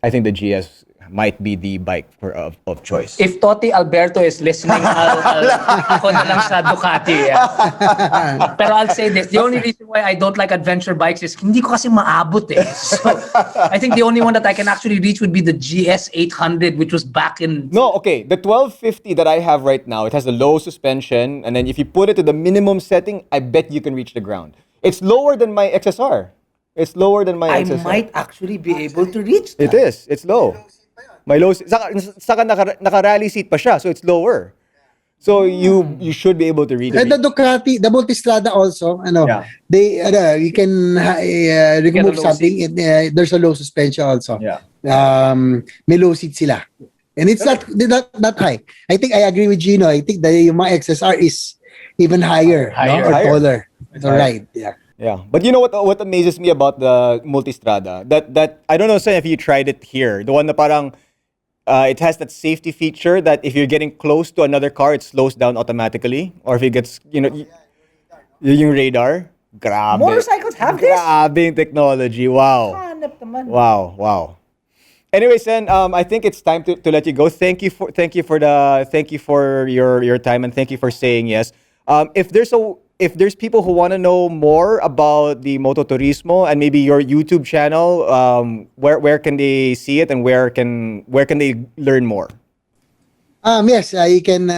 I think the GS might be the bike of choice. If Toti Alberto is listening, ako na lang sa Ducati. Yeah. Pero I'll say this, the only reason why I don't like adventure bikes is hindi ko kasi maabot eh. So I think the only one that I can actually reach would be the GS 800, which was back in... No, okay. The 1250 that I have right now, it has a low suspension, and then if you put it to the minimum setting, I bet you can reach the ground. It's lower than my XSR. It's lower than my XSR. I might actually be able to reach that. It is. It's low. My low, saka naka-rally seat pa siya, so it's lower. So you should be able to read it. And the Ducati, the Multistrada also, they you can remove something. There's a low suspension also. Yeah. May low seat sila. And it's not high. I think I agree with Gino. I think yung mga XSR is even higher. Or taller. Right. Yeah. Yeah, but you know what amazes me about the Multistrada? That I don't know, Sen, if you tried it here. The one na parang it has that safety feature that if you're getting close to another car, it slows down automatically. Or if it gets, yung radar. Grabe. Motorcycles have this? Grabe technology. Wow. Wow. Anyway, Sen, I think it's time to let you go. Thank you for your time, and thank you for saying yes. If there's people who want to know more about the Mototurismo and maybe your YouTube channel, where can they see it and where can they learn more? Yes, you can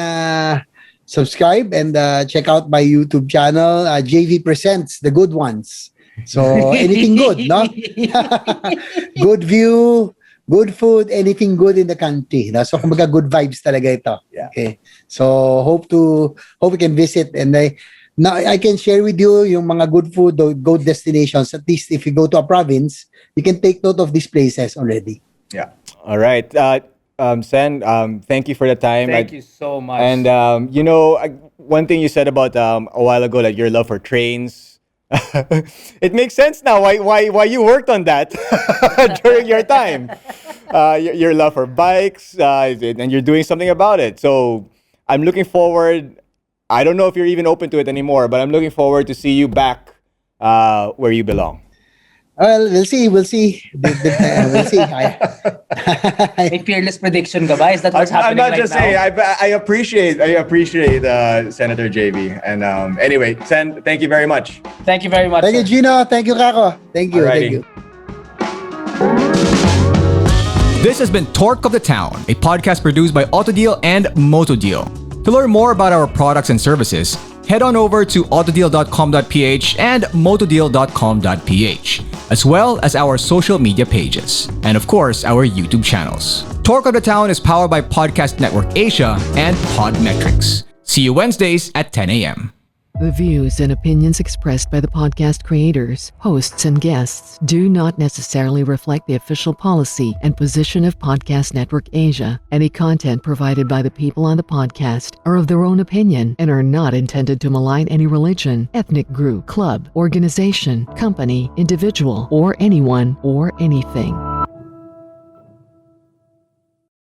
subscribe and check out my YouTube channel. JV Presents the good ones. So anything good, no? Good view, good food, anything good in the country. No? So kumbaga good vibes talaga ito. Yeah. Okay. So hope we can visit, and now I can share with you yung mga good food or good destinations. At least if you go to a province, you can take note of these places already. Yeah. All right. Sen, thank you for the time. Thank you so much. And one thing you said about a while ago, like your love for trains, it makes sense now why you worked on that during your time. Your love for bikes, and you're doing something about it. So I'm looking forward. I don't know if you're even open to it anymore, but I'm looking forward to see you back where you belong. Well, we'll see. We'll see. May fearless prediction ka ba? Is that what's happening right now? I'm not just saying. I appreciate Senator JV. And anyway, Sen, thank you very much. Thank you very much. Thank you, Gino. Thank you, Kako. Thank you. Alrighty. Thank you. This has been Torque of the Town, a podcast produced by MotoDeal and MotoDeal. To learn more about our products and services, head on over to autodeal.com.ph and motodeal.com.ph, as well as our social media pages, and of course, our YouTube channels. Torque of the Town is powered by Podcast Network Asia and Podmetrics. See you Wednesdays at 10 a.m. The views and opinions expressed by the podcast creators, hosts, and guests do not necessarily reflect the official policy and position of Podcast Network Asia. Any content provided by the people on the podcast are of their own opinion and are not intended to malign any religion, ethnic group, club, organization, company, individual, or anyone or anything.